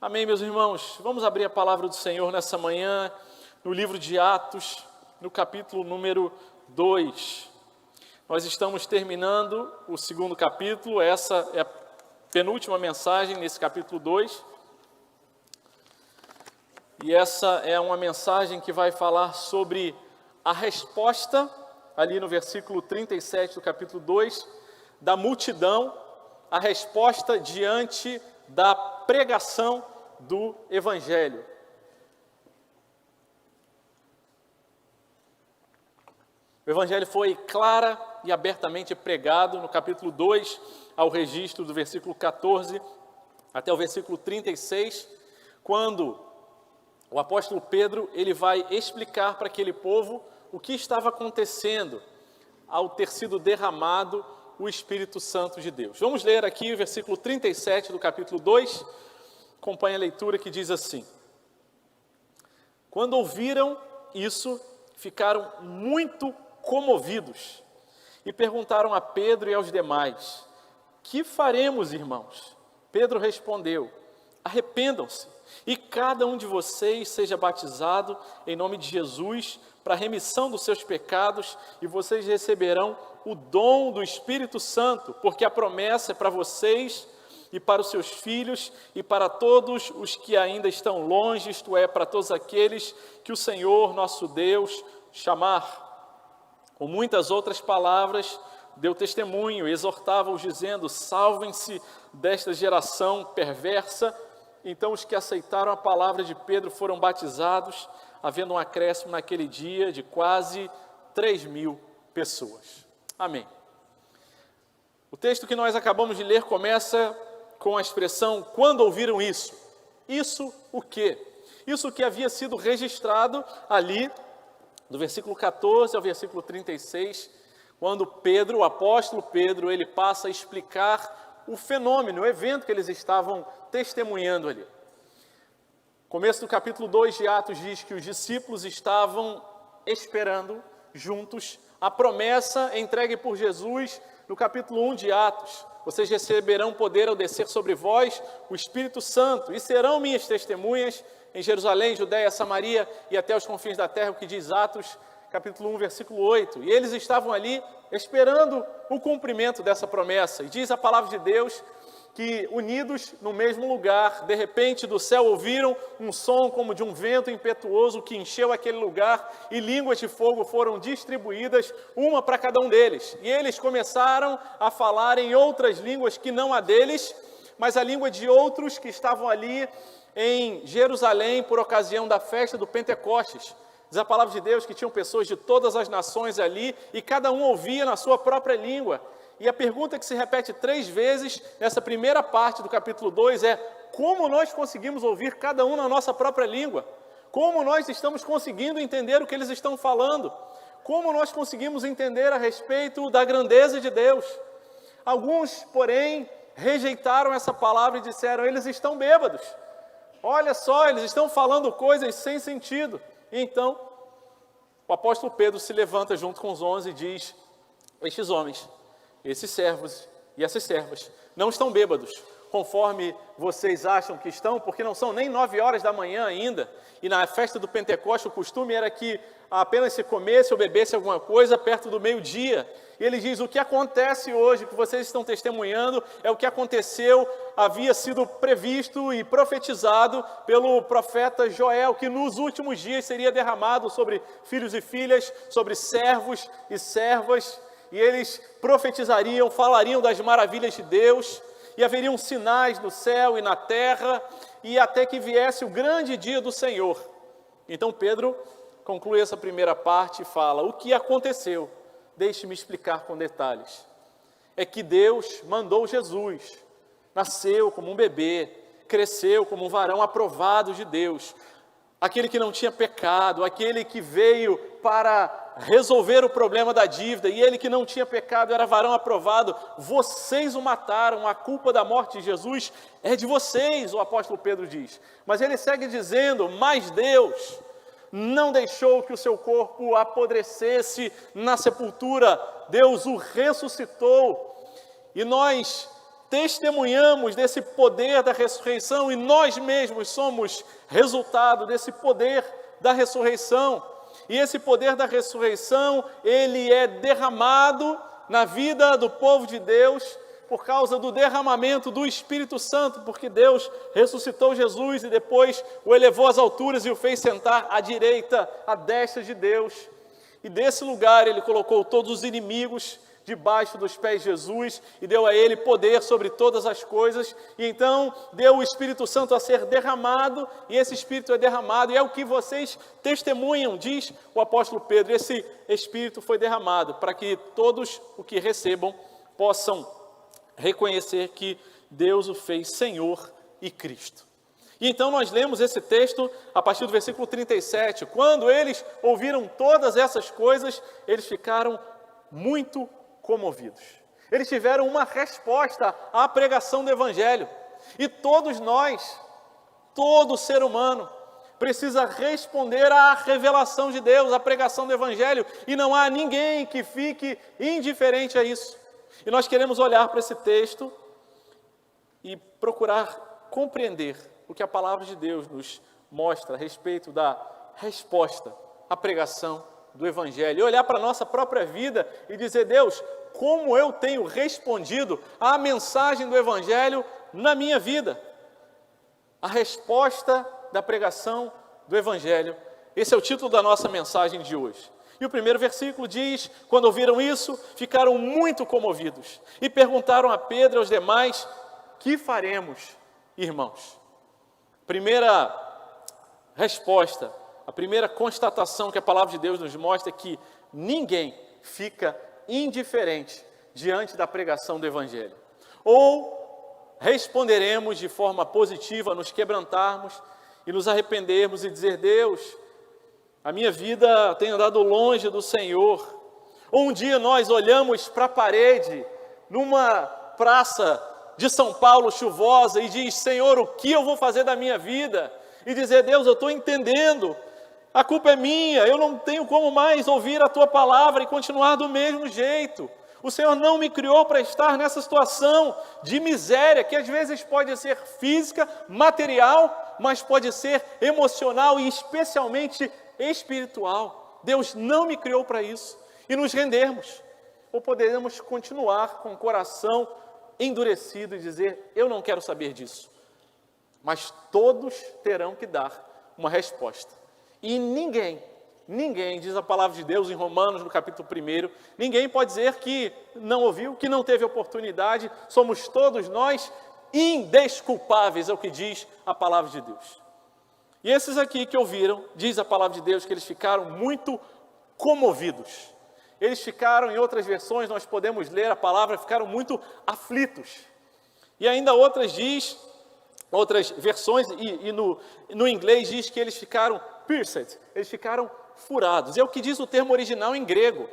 Amém, meus irmãos? Vamos abrir a palavra do Senhor nessa manhã, no livro de Atos, no capítulo número 2. Nós estamos terminando o segundo capítulo, essa é a penúltima mensagem nesse capítulo 2. E essa é uma mensagem que vai falar sobre a resposta, ali no versículo 37 do capítulo 2, da multidão, a resposta diante da pregação do Evangelho. O Evangelho foi clara e abertamente pregado no capítulo 2, ao registro do versículo 14 até o versículo 36, quando o apóstolo Pedro ele vai explicar para aquele povo o que estava acontecendo ao ter sido derramado o Espírito Santo de Deus. Vamos ler aqui o versículo 37 do capítulo 2, acompanhe a leitura que diz assim: Quando ouviram isso, ficaram muito comovidos e perguntaram a Pedro e aos demais: Que faremos, irmãos? Pedro respondeu: Arrependam-se e cada um de vocês seja batizado em nome de Jesus para a remissão dos seus pecados e vocês receberão o dom do Espírito Santo, porque a promessa é para vocês e para os seus filhos e para todos os que ainda estão longe, isto é, para todos aqueles que o Senhor nosso Deus chamar. Com muitas outras palavras, deu testemunho e exortava-os dizendo: salvem-se desta geração perversa. Então os que aceitaram a palavra de Pedro foram batizados, havendo um acréscimo naquele dia de quase 3.000 pessoas. Amém. O texto que nós acabamos de ler começa com a expressão: quando ouviram isso. Isso o quê? Isso que havia sido registrado ali, do versículo 14 ao versículo 36, quando Pedro, o apóstolo Pedro, ele passa a explicar o fenômeno, o evento que eles estavam testemunhando ali. O começo do capítulo 2 de Atos diz que os discípulos estavam esperando juntos a promessa entregue por Jesus no capítulo 1 de Atos: vocês receberão poder ao descer sobre vós o Espírito Santo e serão minhas testemunhas em Jerusalém, Judeia, Samaria e até os confins da terra, o que diz Atos capítulo 1, versículo 8. E eles estavam ali esperando o cumprimento dessa promessa. E diz a palavra de Deus que, unidos no mesmo lugar, de repente do céu ouviram um som como de um vento impetuoso que encheu aquele lugar, e línguas de fogo foram distribuídas, uma para cada um deles. E eles começaram a falar em outras línguas que não a deles, mas a língua de outros que estavam ali em Jerusalém por ocasião da festa do Pentecostes. Diz a palavra de Deus que tinham pessoas de todas as nações ali, e cada um ouvia na sua própria língua. E a pergunta que se repete 3 vezes nessa primeira parte do capítulo 2 é: como nós conseguimos ouvir cada um na nossa própria língua? Como nós estamos conseguindo entender o que eles estão falando? Como nós conseguimos entender a respeito da grandeza de Deus? Alguns, porém, rejeitaram essa palavra e disseram: eles estão bêbados. Olha só, eles estão falando coisas sem sentido. E então, o apóstolo Pedro se levanta junto com os 11 e diz: estes homens, esses servos e essas servas não estão bêbados, conforme vocês acham que estão, porque não são nem 9 horas da manhã ainda, e na festa do Pentecostes o costume era que apenas se comesse ou bebesse alguma coisa perto do meio-dia. E ele diz: o que acontece hoje, que vocês estão testemunhando, é o que aconteceu, havia sido previsto e profetizado pelo profeta Joel, que nos últimos dias seria derramado sobre filhos e filhas, sobre servos e servas, e eles profetizariam, falariam das maravilhas de Deus, e haveriam sinais no céu e na terra, e até que viesse o grande dia do Senhor. Então Pedro conclui essa primeira parte e fala: o que aconteceu? Deixe-me explicar com detalhes. É que Deus mandou Jesus, nasceu como um bebê, cresceu como um varão aprovado de Deus, aquele que não tinha pecado, aquele que veio para resolver o problema da dívida, e ele que não tinha pecado era varão aprovado. Vocês o mataram, a culpa da morte de Jesus é de vocês, o apóstolo Pedro diz. Mas ele segue dizendo: mas Deus não deixou que o seu corpo apodrecesse na sepultura, Deus o ressuscitou, e nós testemunhamos desse poder da ressurreição e nós mesmos somos resultado desse poder da ressurreição. E esse poder da ressurreição, ele é derramado na vida do povo de Deus por causa do derramamento do Espírito Santo, porque Deus ressuscitou Jesus e depois o elevou às alturas e o fez sentar à direita, à destra de Deus. E desse lugar ele colocou todos os inimigos debaixo dos pés de Jesus e deu a ele poder sobre todas as coisas. E então deu o Espírito Santo a ser derramado, e esse Espírito é derramado, e é o que vocês testemunham, diz o apóstolo Pedro. Esse Espírito foi derramado para que todos o que recebam possam reconhecer que Deus o fez Senhor e Cristo. E então nós lemos esse texto a partir do versículo 37. Quando eles ouviram todas essas coisas, eles ficaram muito comovidos. Eles tiveram uma resposta à pregação do Evangelho. E todos nós, todo ser humano, precisa responder à revelação de Deus, à pregação do Evangelho. E não há ninguém que fique indiferente a isso. E nós queremos olhar para esse texto e procurar compreender o que a palavra de Deus nos mostra a respeito da resposta à pregação do Evangelho. E olhar para a nossa própria vida e dizer: Deus, como eu tenho respondido à mensagem do Evangelho na minha vida? A resposta da pregação do Evangelho. Esse é o título da nossa mensagem de hoje. E o primeiro versículo diz: quando ouviram isso, ficaram muito comovidos e perguntaram a Pedro e aos demais: que faremos, irmãos? Primeira resposta, a primeira constatação que a palavra de Deus nos mostra é que ninguém fica indiferente diante da pregação do Evangelho. Ou responderemos de forma positiva, nos quebrantarmos e nos arrependermos e dizer: Deus, a minha vida tem andado longe do Senhor. Ou um dia nós olhamos para a parede numa praça de São Paulo chuvosa e diz: Senhor, o que eu vou fazer da minha vida? E dizer: Deus, eu estou entendendo, a culpa é minha, eu não tenho como mais ouvir a Tua palavra e continuar do mesmo jeito. O Senhor não me criou para estar nessa situação de miséria, que às vezes pode ser física, material, mas pode ser emocional e especialmente espiritual. Deus não me criou para isso. E nos rendermos, ou poderemos continuar com o coração endurecido e dizer: eu não quero saber disso. Mas todos terão que dar uma resposta. E ninguém, diz a palavra de Deus em Romanos, no capítulo 1, ninguém pode dizer que não ouviu, que não teve oportunidade. Somos todos nós indesculpáveis, é o que diz a palavra de Deus. E esses aqui que ouviram, diz a palavra de Deus, que eles ficaram muito comovidos. Eles ficaram, em outras versões, nós podemos ler a palavra, ficaram muito aflitos. E ainda outras versões, e no inglês diz que eles ficaram pierced, eles ficaram furados. É o que diz o termo original em grego.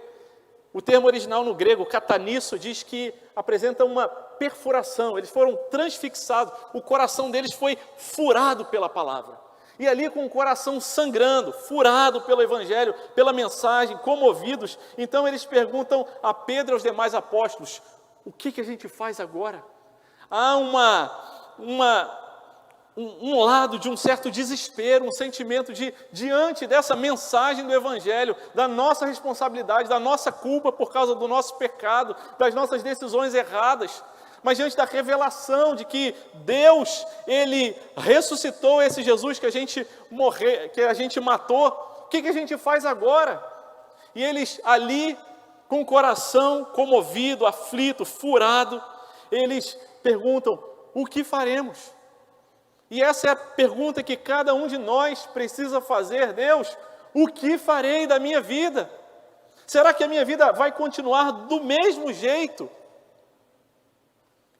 O termo original no grego, katanisso, diz que apresenta uma perfuração. Eles foram transfixados, o coração deles foi furado pela palavra. E ali com o coração sangrando, furado pelo Evangelho, pela mensagem, comovidos. Então eles perguntam a Pedro e aos demais apóstolos: o que a gente faz agora? Há um lado de um certo desespero, um sentimento de, diante dessa mensagem do Evangelho, da nossa responsabilidade, da nossa culpa por causa do nosso pecado, das nossas decisões erradas. Mas diante da revelação de que Deus, Ele ressuscitou esse Jesus que a gente matou, o que a gente faz agora? E eles ali, com o coração comovido, aflito, furado, eles perguntam: o que faremos? E essa é a pergunta que cada um de nós precisa fazer: Deus, o que farei da minha vida? Será que a minha vida vai continuar do mesmo jeito?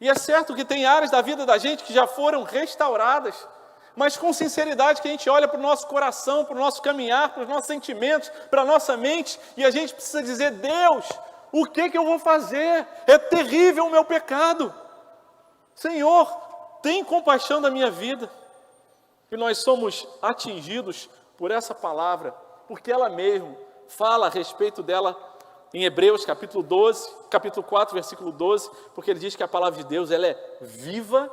E é certo que tem áreas da vida da gente que já foram restauradas, mas com sinceridade que a gente olha para o nosso coração, para o nosso caminhar, para os nossos sentimentos, para a nossa mente, e a gente precisa dizer: Deus, o que eu vou fazer? É terrível o meu pecado. Senhor, tem compaixão da minha vida. E nós somos atingidos por essa palavra, porque ela mesmo fala a respeito dela em Hebreus capítulo 4, versículo 12, porque ele diz que a palavra de Deus ela é viva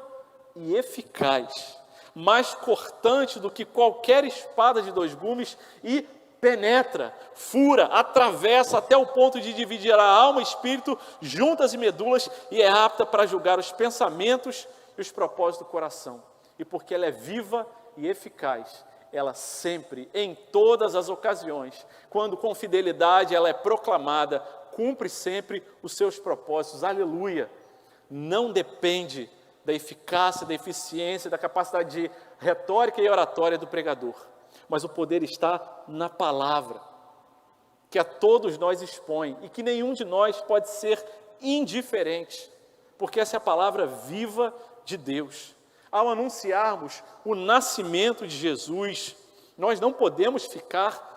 e eficaz, mais cortante do que qualquer espada de dois gumes e penetra, fura, atravessa até o ponto de dividir a alma e espírito, juntas e medulas, e é apta para julgar os pensamentos e os propósitos do coração. E porque ela é viva e eficaz, ela sempre, em todas as ocasiões, quando com fidelidade ela é proclamada, cumpre sempre os seus propósitos. Aleluia! Não depende da eficácia, da eficiência, da capacidade de retórica e oratória do pregador, mas o poder está na palavra, que a todos nós expõe, e que nenhum de nós pode ser indiferente, porque essa é a palavra viva de Deus. Ao anunciarmos o nascimento de Jesus, nós não podemos ficar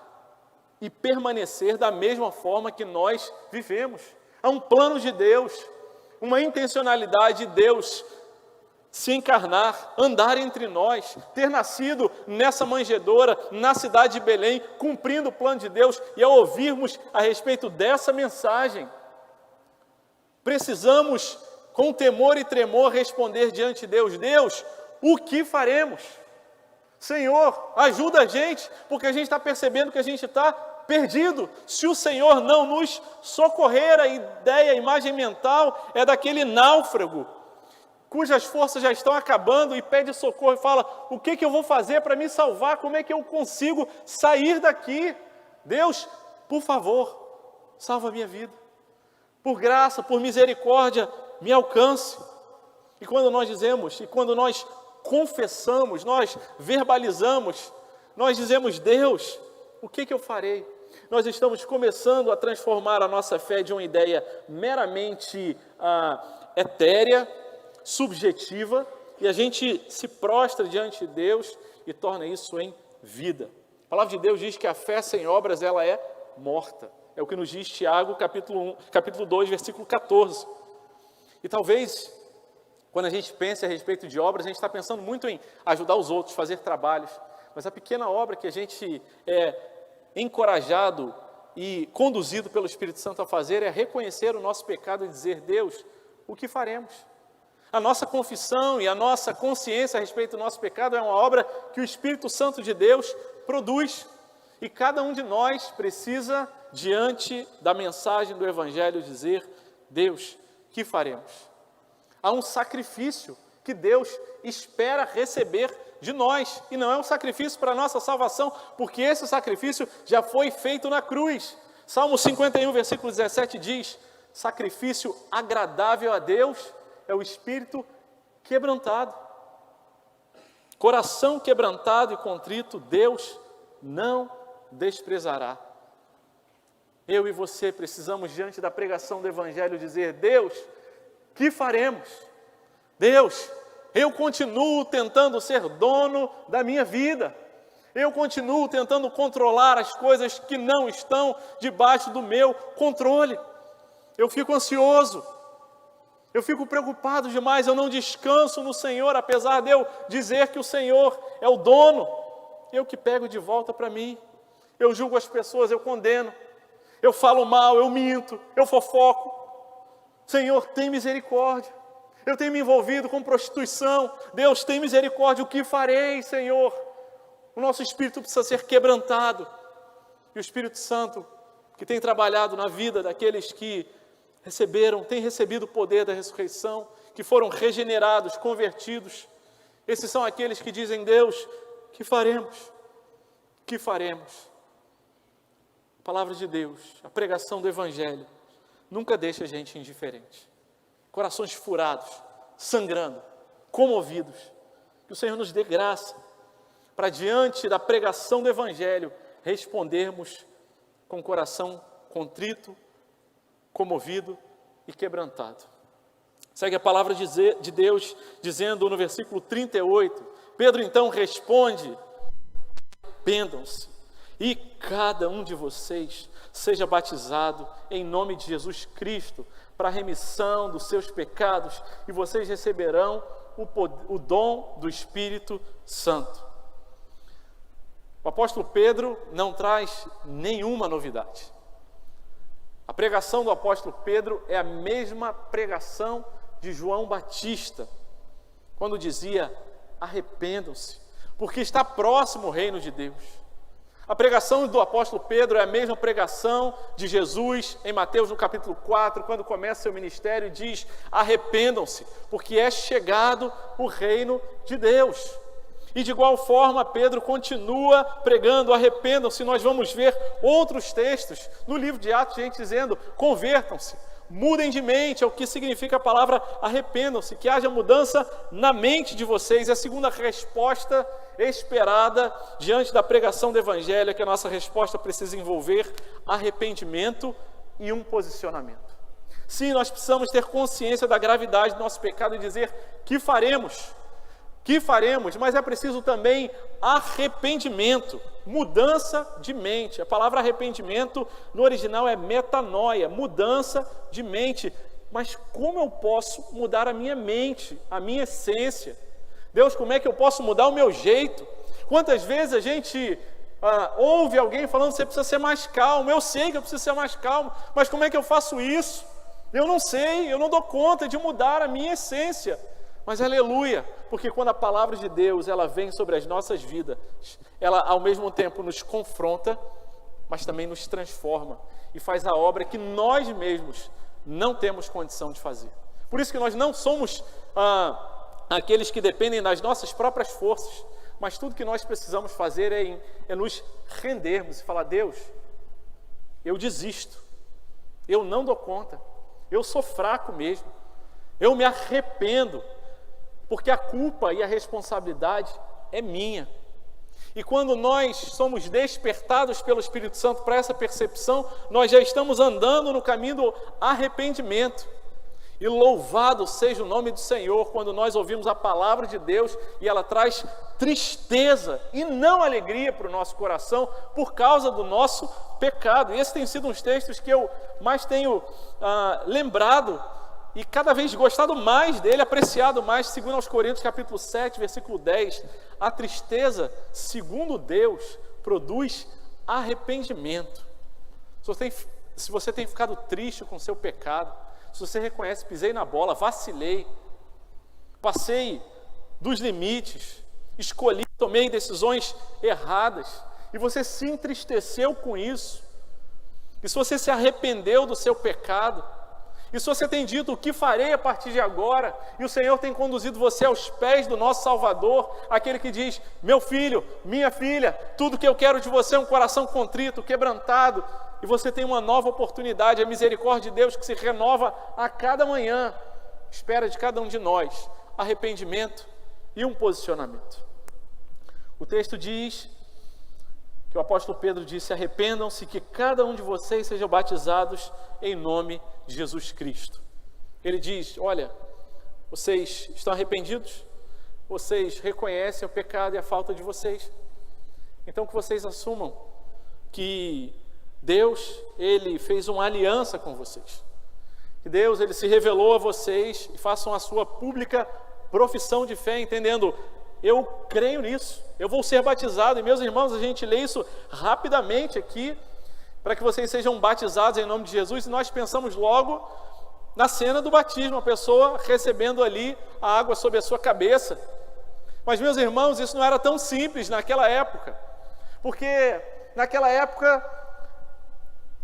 e permanecer da mesma forma que nós vivemos. Há um plano de Deus, uma intencionalidade de Deus se encarnar, andar entre nós, ter nascido nessa manjedoura, na cidade de Belém, cumprindo o plano de Deus. E ao ouvirmos a respeito dessa mensagem, precisamos, com temor e tremor, responder diante de Deus: Deus, o que faremos? Senhor, ajuda a gente, porque a gente está percebendo que a gente está perdido. Se o Senhor não nos socorrer, a ideia, a imagem mental é daquele náufrago, cujas forças já estão acabando e pede socorro e fala: o que eu vou fazer para me salvar? Como é que eu consigo sair daqui? Deus, por favor, salva a minha vida. Por graça, por misericórdia, me alcance. E quando nós dizemos, e quando nós confessamos, nós verbalizamos, nós dizemos: Deus, o que eu farei? Nós estamos começando a transformar a nossa fé de uma ideia meramente etérea, subjetiva, e a gente se prostra diante de Deus e torna isso em vida. A palavra de Deus diz que a fé sem obras ela é morta. É o que nos diz Tiago, capítulo 2, versículo 14. E talvez, quando a gente pensa a respeito de obras, a gente está pensando muito em ajudar os outros, fazer trabalhos. Mas a pequena obra que a gente é encorajado e conduzido pelo Espírito Santo a fazer é reconhecer o nosso pecado e dizer: Deus, o que faremos? A nossa confissão e a nossa consciência a respeito do nosso pecado é uma obra que o Espírito Santo de Deus produz. E cada um de nós precisa, diante da mensagem do Evangelho, dizer: Deus, o que faremos? Há um sacrifício que Deus espera receber de nós, e não é um sacrifício para a nossa salvação, porque esse sacrifício já foi feito na cruz. Salmo 51, versículo 17 diz: sacrifício agradável a Deus é o espírito quebrantado. Coração quebrantado e contrito, Deus não desprezará. Eu e você precisamos, diante da pregação do Evangelho, dizer: Deus, que faremos? Deus, eu continuo tentando ser dono da minha vida. Eu continuo tentando controlar as coisas que não estão debaixo do meu controle. Eu fico ansioso. Eu fico preocupado demais, eu não descanso no Senhor, apesar de eu dizer que o Senhor é o dono. Eu que pego de volta para mim. Eu julgo as pessoas, eu condeno. Eu falo mal, eu minto, eu fofoco. Senhor, tem misericórdia. Eu tenho me envolvido com prostituição. Deus, tem misericórdia. O que farei, Senhor? O nosso espírito precisa ser quebrantado. E o Espírito Santo, que tem trabalhado na vida daqueles que têm recebido o poder da ressurreição, que foram regenerados, convertidos. Esses são aqueles que dizem: Deus, que faremos? Que faremos? A palavra de Deus, a pregação do Evangelho, nunca deixa a gente indiferente. Corações furados, sangrando, comovidos. Que o Senhor nos dê graça para, diante da pregação do Evangelho, respondermos com o coração contrito, comovido e quebrantado. Segue a palavra de Deus, dizendo no versículo 38, Pedro então responde: arrependam-se e cada um de vocês seja batizado em nome de Jesus Cristo para a remissão dos seus pecados, e vocês receberão o dom do Espírito Santo. O apóstolo Pedro não traz nenhuma novidade. A pregação do apóstolo Pedro é a mesma pregação de João Batista, quando dizia: arrependam-se, porque está próximo o reino de Deus. A pregação do apóstolo Pedro é a mesma pregação de Jesus em Mateus no capítulo 4, quando começa seu ministério e diz: arrependam-se, porque é chegado o reino de Deus. E de igual forma Pedro continua pregando: arrependam-se. Nós vamos ver outros textos no livro de Atos, gente dizendo: convertam-se, mudem de mente. É o que significa a palavra arrependam-se, que haja mudança na mente de vocês. É a segunda resposta esperada diante da pregação do evangelho, é que a nossa resposta precisa envolver arrependimento e um posicionamento. Sim, nós precisamos ter consciência da gravidade do nosso pecado e dizer: que faremos? Mas é preciso também arrependimento, mudança de mente. A palavra arrependimento no original é metanoia, mudança de mente. Mas como eu posso mudar a minha mente, a minha essência? Deus, como é que eu posso mudar o meu jeito? Quantas vezes a gente ouve alguém falando: você precisa ser mais calmo. Eu sei que eu preciso ser mais calmo, mas como é que eu faço isso? Eu não sei, eu não dou conta de mudar a minha essência. Mas aleluia, porque quando a palavra de Deus ela vem sobre as nossas vidas, ela ao mesmo tempo nos confronta, mas também nos transforma e faz a obra que nós mesmos não temos condição de fazer. Por isso que nós não somos aqueles que dependem das nossas próprias forças, mas tudo que nós precisamos fazer é nos rendermos e falar: Deus, eu desisto, eu não dou conta, eu sou fraco mesmo, eu me arrependo, porque a culpa e a responsabilidade é minha. E quando nós somos despertados pelo Espírito Santo para essa percepção, nós já estamos andando no caminho do arrependimento. E louvado seja o nome do Senhor quando nós ouvimos a palavra de Deus e ela traz tristeza e não alegria para o nosso coração por causa do nosso pecado. E esses têm sido uns textos que eu mais tenho lembrado e cada vez gostado mais dele, apreciado mais. 2 Coríntios capítulo 7, versículo 10, a tristeza, segundo Deus, produz arrependimento. Se você tem ficado triste com o seu pecado, se você reconhece: pisei na bola, vacilei, passei dos limites, escolhi, tomei decisões erradas, e você se entristeceu com isso, e se você se arrependeu do seu pecado, e se você tem dito: o que farei a partir de agora? E o Senhor tem conduzido você aos pés do nosso Salvador, aquele que diz: meu filho, minha filha, tudo que eu quero de você é um coração contrito, quebrantado. E você tem uma nova oportunidade, a misericórdia de Deus que se renova a cada manhã, espera de cada um de nós arrependimento e um posicionamento. O texto diz que o apóstolo Pedro disse: arrependam-se, que cada um de vocês sejam batizados em nome de Jesus Cristo. Ele diz: olha, vocês estão arrependidos? Vocês reconhecem o pecado e a falta de vocês? Então que vocês assumam que Deus, Ele fez uma aliança com vocês. Que Deus, Ele se revelou a vocês e façam a sua pública profissão de fé, entendendo: eu creio nisso, eu vou ser batizado. E meus irmãos, a gente lê isso rapidamente aqui, para que vocês sejam batizados em nome de Jesus, e nós pensamos logo na cena do batismo, a pessoa recebendo ali a água sobre a sua cabeça. Mas meus irmãos, isso não era tão simples naquela época, porque naquela época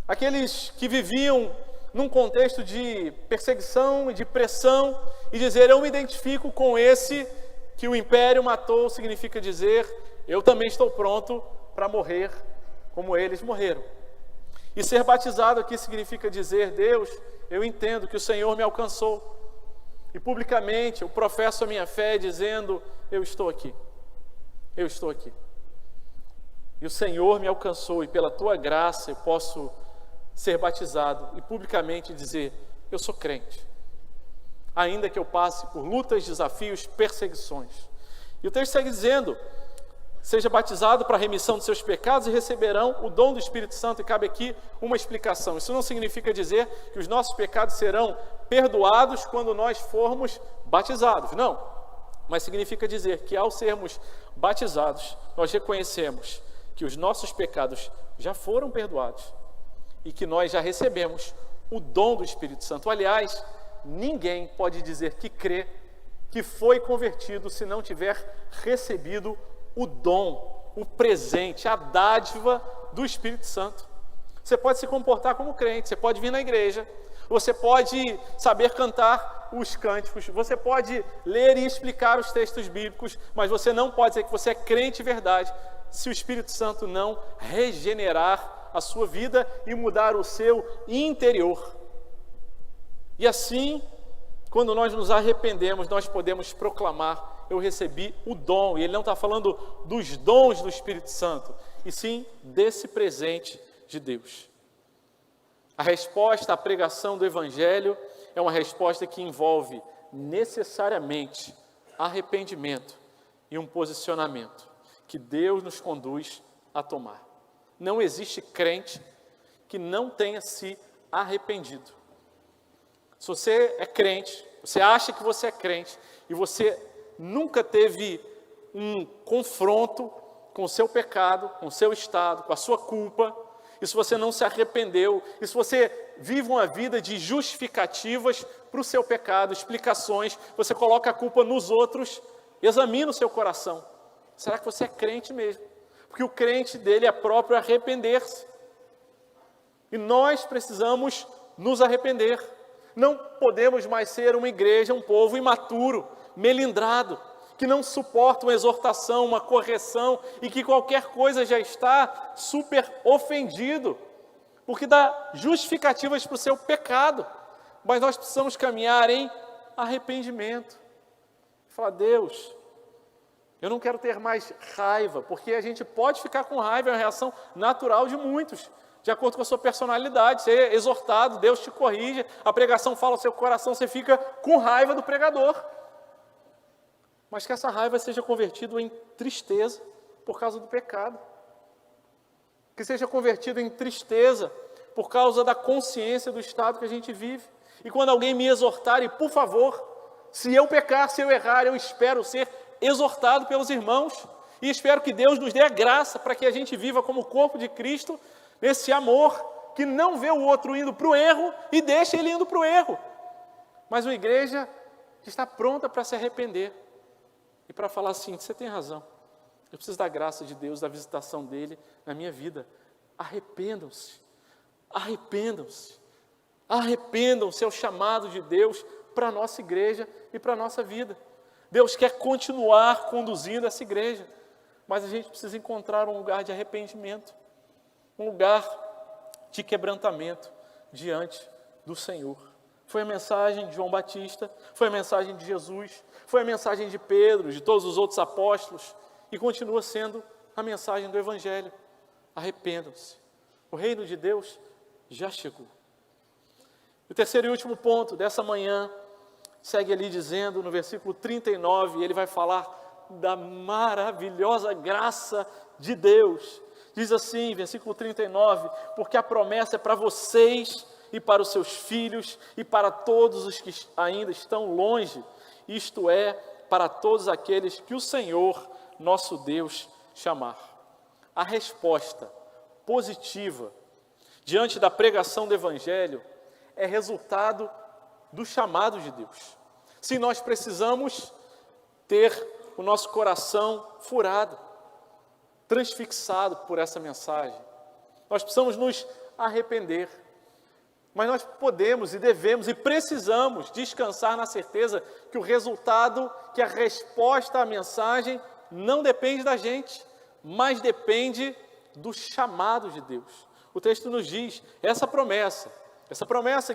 aqueles que viviam num contexto de perseguição e de pressão, e dizer: eu me identifico com esse que o império matou, significa dizer: eu também estou pronto para morrer como eles morreram. E ser batizado aqui significa dizer: Deus, eu entendo que o Senhor me alcançou, e publicamente eu professo a minha fé dizendo: eu estou aqui, eu estou aqui. E o Senhor me alcançou, e pela tua graça eu posso ser batizado e publicamente dizer: eu sou crente, ainda que eu passe por lutas, desafios, perseguições. E o texto segue dizendo: seja batizado para a remissão dos seus pecados e receberão o dom do Espírito Santo. E cabe aqui uma explicação: isso não significa dizer que os nossos pecados serão perdoados quando nós formos batizados, não, mas significa dizer que ao sermos batizados, nós reconhecemos que os nossos pecados já foram perdoados e que nós já recebemos o dom do Espírito Santo. Aliás, ninguém pode dizer que crê, que foi convertido, se não tiver recebido o dom, o presente, a dádiva do Espírito Santo. Você pode se comportar como crente, você pode vir na igreja, você pode saber cantar os cânticos, você pode ler e explicar os textos bíblicos, mas você não pode dizer que você é crente de verdade se o Espírito Santo não regenerar a sua vida e mudar o seu interior. E assim, quando nós nos arrependemos, nós podemos proclamar: eu recebi o dom. E ele não está falando dos dons do Espírito Santo, e sim desse presente de Deus. A resposta à pregação do Evangelho é uma resposta que envolve necessariamente arrependimento e um posicionamento que Deus nos conduz a tomar. Não existe crente que não tenha se arrependido. Se você é crente, você acha que você é crente e você nunca teve um confronto com o seu pecado, com o seu estado, com a sua culpa, e se você não se arrependeu, e se você vive uma vida de justificativas para o seu pecado, explicações, você coloca a culpa nos outros, examina o seu coração. Será que você é crente mesmo? Porque o crente dele é próprio arrepender-se. E nós precisamos nos arrepender. Não podemos mais ser uma igreja, um povo imaturo, melindrado, que não suporta uma exortação, uma correção, e que qualquer coisa já está super ofendido, porque dá justificativas para o seu pecado. Mas nós precisamos caminhar em arrependimento. Falar: Deus, eu não quero ter mais raiva, porque a gente pode ficar com raiva, é uma reação natural de muitos, de acordo com a sua personalidade. Você é exortado, Deus te corrige, a pregação fala ao seu coração, você fica com raiva do pregador. Mas que essa raiva seja convertida em tristeza por causa do pecado. Que seja convertida em tristeza por causa da consciência do estado que a gente vive. E quando alguém me exortar, e por favor, se eu pecar, se eu errar, eu espero ser exortado pelos irmãos. E espero que Deus nos dê a graça para que a gente viva como corpo de Cristo, nesse amor que não vê o outro indo para o erro e deixa ele indo para o erro. Mas uma igreja que está pronta para se arrepender. E para falar assim: você tem razão, eu preciso da graça de Deus, da visitação dele na minha vida. Arrependam-se, arrependam-se, arrependam-se ao chamado de Deus para a nossa igreja e para a nossa vida. Deus quer continuar conduzindo essa igreja, mas a gente precisa encontrar um lugar de arrependimento, um lugar de quebrantamento diante do Senhor. Foi a mensagem de João Batista, foi a mensagem de Jesus, foi a mensagem de Pedro, de todos os outros apóstolos, e continua sendo a mensagem do Evangelho. Arrependam-se. O reino de Deus já chegou. O terceiro e último ponto dessa manhã, segue ali dizendo no versículo 39, ele vai falar da maravilhosa graça de Deus. Diz assim, versículo 39, porque a promessa é para vocês e para os seus filhos e para todos os que ainda estão longe, isto é, para todos aqueles que o Senhor, nosso Deus, chamar. A resposta positiva diante da pregação do Evangelho é resultado do chamado de Deus. Se nós precisamos ter o nosso coração furado, transfixado por essa mensagem, nós precisamos nos arrepender. Mas nós podemos e devemos e precisamos descansar na certeza que o resultado, que a resposta à mensagem não depende da gente, mas depende do chamado de Deus. O texto nos diz essa promessa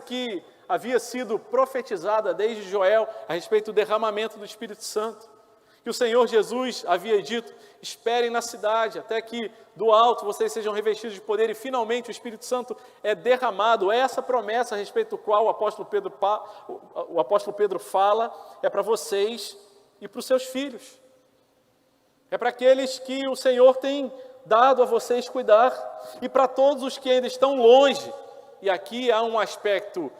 que havia sido profetizada desde Joel a respeito do derramamento do Espírito Santo, que o Senhor Jesus havia dito: esperem na cidade até que do alto vocês sejam revestidos de poder, e finalmente o Espírito Santo é derramado. Essa promessa a respeito do qual o apóstolo Pedro fala é para vocês e para os seus filhos. É para aqueles que o Senhor tem dado a vocês cuidar, e para todos os que ainda estão longe. E aqui há um aspecto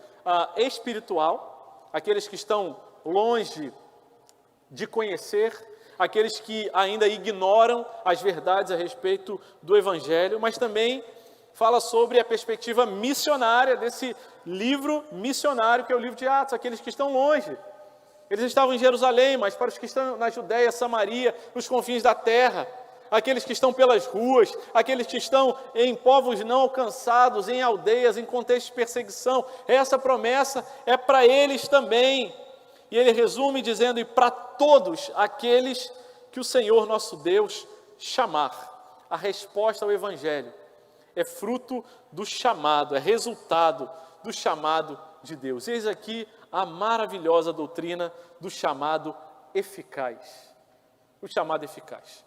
espiritual, aqueles que estão longe de conhecer, aqueles que ainda ignoram as verdades a respeito do Evangelho, mas também fala sobre a perspectiva missionária desse livro missionário que é o livro de Atos, aqueles que estão longe. Eles estavam em Jerusalém, mas para os que estão na Judéia, Samaria, nos confins da terra, aqueles que estão pelas ruas, aqueles que estão em povos não alcançados, em aldeias, em contexto de perseguição, essa promessa é para eles também. E ele resume dizendo, e para todos aqueles que o Senhor nosso Deus chamar. A resposta ao Evangelho é fruto do chamado, é resultado do chamado de Deus. Eis aqui a maravilhosa doutrina do chamado eficaz. O chamado eficaz.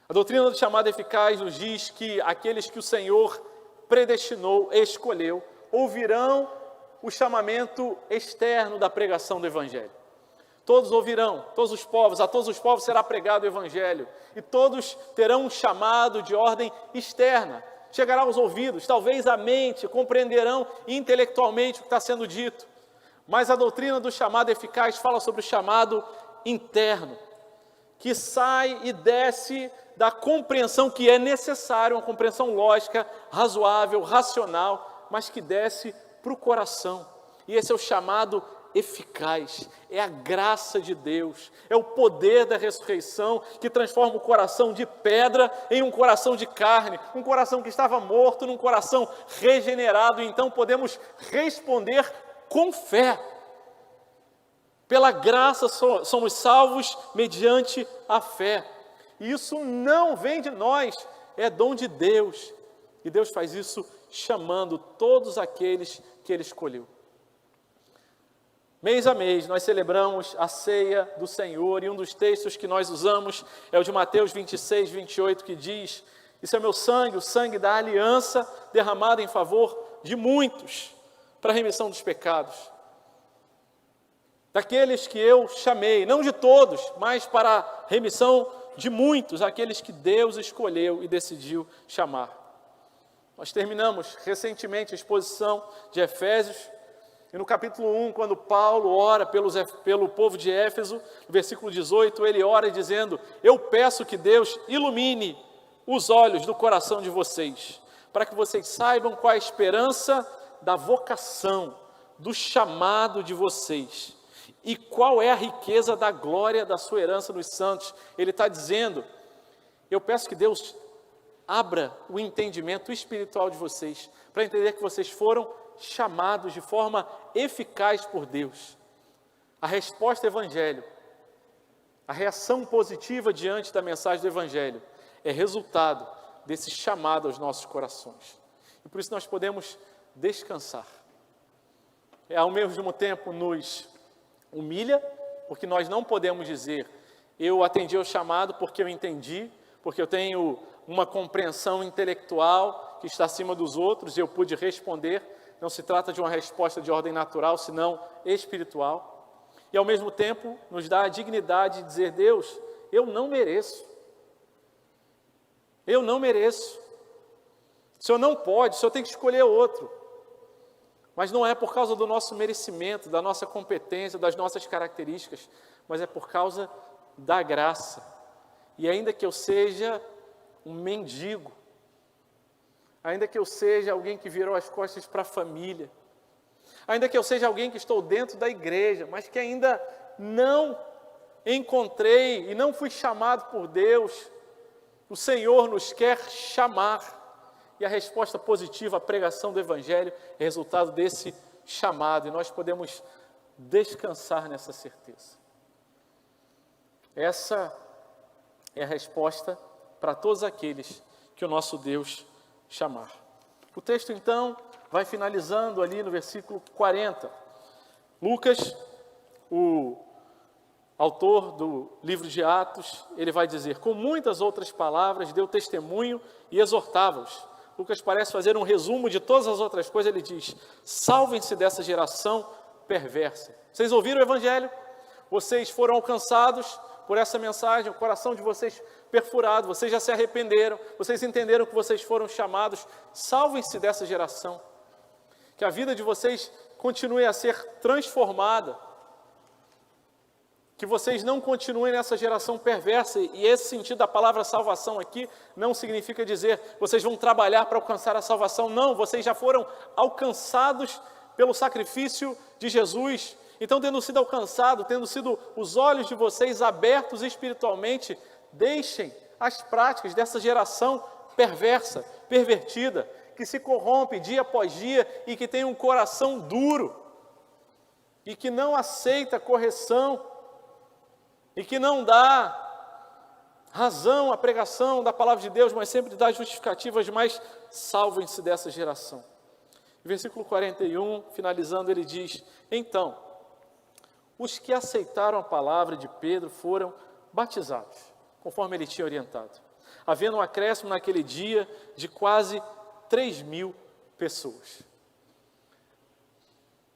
A doutrina do chamado eficaz nos diz que aqueles que o Senhor predestinou, escolheu, ouvirão o chamamento externo da pregação do Evangelho. Todos ouvirão, todos os povos, a todos os povos será pregado o Evangelho. E todos terão um chamado de ordem externa. Chegará aos ouvidos, talvez à mente, compreenderão intelectualmente o que está sendo dito. Mas a doutrina do chamado eficaz fala sobre o chamado interno, que sai e desce da compreensão que é necessária, uma compreensão lógica, razoável, racional, mas que desce para o coração. E esse é o chamado eficaz, é a graça de Deus, é o poder da ressurreição que transforma o coração de pedra em um coração de carne, um coração que estava morto num coração regenerado. E então podemos responder com fé. Pela graça somos salvos mediante a fé. E isso não vem de nós, é dom de Deus. E Deus faz isso chamando todos aqueles que Ele escolheu. Mês a mês nós celebramos a ceia do Senhor e um dos textos que nós usamos é o de Mateus 26, 28, que diz: isso é meu sangue, o sangue da aliança derramado em favor de muitos para a remissão dos pecados. Daqueles que eu chamei, não de todos, mas para a remissão de muitos, aqueles que Deus escolheu e decidiu chamar. Nós terminamos recentemente a exposição de Efésios, e no capítulo 1, quando Paulo ora pelo povo de Éfeso, no versículo 18, ele ora dizendo: eu peço que Deus ilumine os olhos do coração de vocês, para que vocês saibam qual a esperança da vocação, do chamado de vocês, e qual é a riqueza da glória da sua herança nos santos. Ele está dizendo: eu peço que Deus abra o entendimento espiritual de vocês, para entender que vocês foram chamados de forma eficaz por Deus. A resposta do Evangelho, a reação positiva diante da mensagem do Evangelho, é resultado desse chamado aos nossos corações. E por isso nós podemos descansar. Ao mesmo tempo nos humilha, porque nós não podemos dizer: eu atendi ao chamado porque eu entendi, porque eu tenho uma compreensão intelectual que está acima dos outros e eu pude responder. Não se trata de uma resposta de ordem natural, senão espiritual. E ao mesmo tempo nos dá a dignidade de dizer: Deus, eu não mereço. Eu não mereço. O Senhor não pode, o Senhor tem que escolher outro. Mas não é por causa do nosso merecimento, da nossa competência, das nossas características, mas é por causa da graça. E ainda que eu seja um mendigo, ainda que eu seja alguém que virou as costas para a família, ainda que eu seja alguém que estou dentro da igreja, mas que ainda não encontrei e não fui chamado por Deus, o Senhor nos quer chamar. E a resposta positiva à pregação do Evangelho é resultado desse chamado, e nós podemos descansar nessa certeza. Essa é a resposta para todos aqueles que o nosso Deus chamar. O texto então vai finalizando ali no versículo 40. Lucas, o autor do livro de Atos, ele vai dizer: com muitas outras palavras deu testemunho e exortava-os. Lucas parece fazer um resumo de todas as outras coisas. Ele diz: salvem-se dessa geração perversa. Vocês ouviram o Evangelho? Vocês foram alcançados por essa mensagem, o coração de vocês perfurado, vocês já se arrependeram, vocês entenderam que vocês foram chamados. Salvem-se dessa geração, que a vida de vocês continue a ser transformada. que vocês não continuem nessa geração perversa. E esse sentido da palavra salvação aqui não significa dizer vocês vão trabalhar para alcançar a salvação. Não, vocês já foram alcançados pelo sacrifício de Jesus. Então, tendo sido alcançado, tendo sido os olhos de vocês abertos espiritualmente, deixem as práticas dessa geração perversa, pervertida, que se corrompe dia após dia e que tem um coração duro e que não aceita correção e que não dá razão à pregação da palavra de Deus, mas sempre dá justificativas, mas salvem-se dessa geração. Versículo 41, finalizando, ele diz: então, os que aceitaram a palavra de Pedro foram batizados, conforme ele tinha orientado, havendo um acréscimo naquele dia de quase 3.000 pessoas.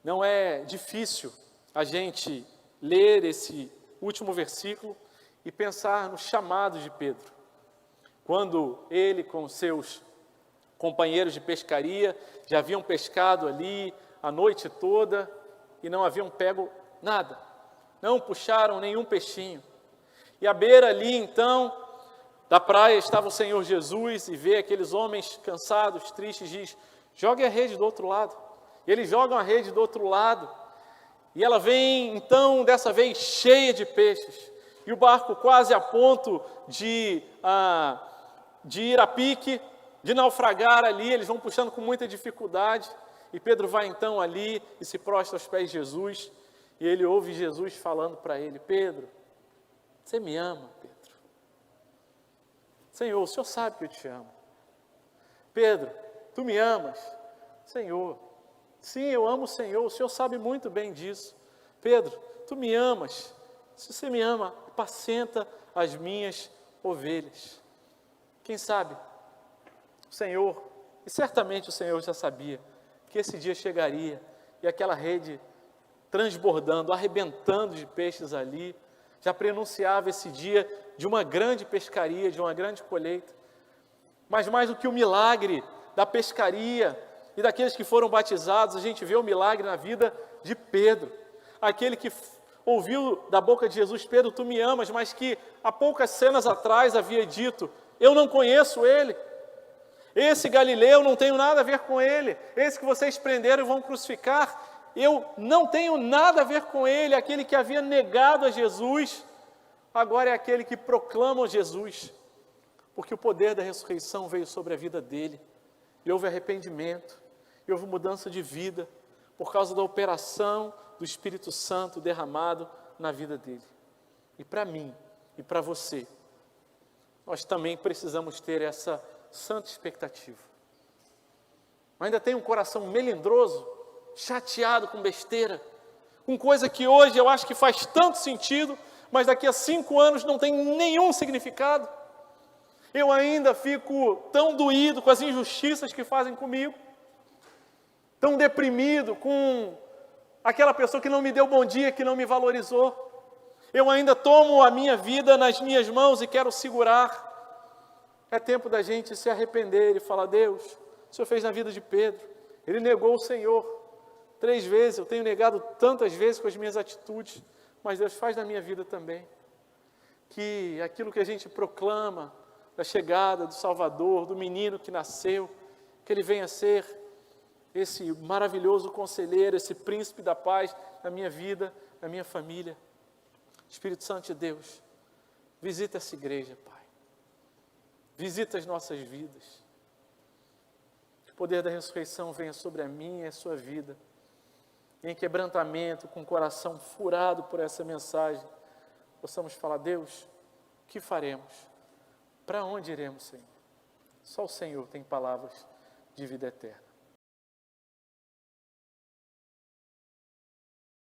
Não é difícil a gente ler esse último versículo e pensar no chamado de Pedro, quando ele com seus companheiros de pescaria já haviam pescado ali a noite toda e não haviam pego nada, não puxaram nenhum peixinho. E à beira ali então da praia estava o Senhor Jesus e vê aqueles homens cansados, tristes, diz: jogue a rede do outro lado. E eles jogam a rede do outro lado e ela vem então dessa vez cheia de peixes e o barco quase a ponto de ir a pique, de naufragar ali. Eles vão puxando com muita dificuldade e Pedro vai então ali e se prostra aos pés de Jesus e ele ouve Jesus falando para ele: Pedro, você me ama, Pedro? Senhor, o Senhor sabe que eu te amo. Pedro, tu me amas? Senhor, sim, eu amo o Senhor sabe muito bem disso. Pedro, tu me amas? Se você me ama, apacenta as minhas ovelhas. Quem sabe o Senhor, e certamente o Senhor já sabia, que esse dia chegaria e aquela rede transbordando, arrebentando de peixes ali, já prenunciava esse dia de uma grande pescaria, de uma grande colheita. Mas mais do que o milagre da pescaria e daqueles que foram batizados, a gente vê o milagre na vida de Pedro, aquele que ouviu da boca de Jesus: Pedro, tu me amas, mas que há poucas cenas atrás havia dito: eu não conheço ele, esse Galileu não tenho nada a ver com ele, esse que vocês prenderam e vão crucificar, eu não tenho nada a ver com ele. Aquele que havia negado a Jesus, agora é aquele que proclama Jesus, porque o poder da ressurreição veio sobre a vida dele, e houve arrependimento, e houve mudança de vida, por causa da operação do Espírito Santo derramado na vida dele. E para mim, e para você, nós também precisamos ter essa santa expectativa. Ainda tem um coração melindroso, chateado com besteira, com coisa que hoje eu acho que faz tanto sentido, mas daqui a 5 anos não tem nenhum significado. Eu ainda fico tão doído com as injustiças que fazem comigo, tão deprimido com aquela pessoa que não me deu bom dia, que não me valorizou. Eu ainda tomo a minha vida nas minhas mãos e quero segurar. É tempo da gente se arrepender e falar: Deus, o Senhor fez na vida de Pedro, ele negou o Senhor 3 vezes, eu tenho negado tantas vezes com as minhas atitudes, mas Deus faz na minha vida também. Que aquilo que a gente proclama da chegada do Salvador, do menino que nasceu, que ele venha ser esse maravilhoso conselheiro, esse príncipe da paz na minha vida, na minha família. Espírito Santo de Deus, visita essa igreja, Pai. Visita as nossas vidas. Que o poder da ressurreição venha sobre a minha e a sua vida. E em quebrantamento, com o coração furado por essa mensagem, possamos falar: Deus, o que faremos? Para onde iremos, Senhor? Só o Senhor tem palavras de vida eterna.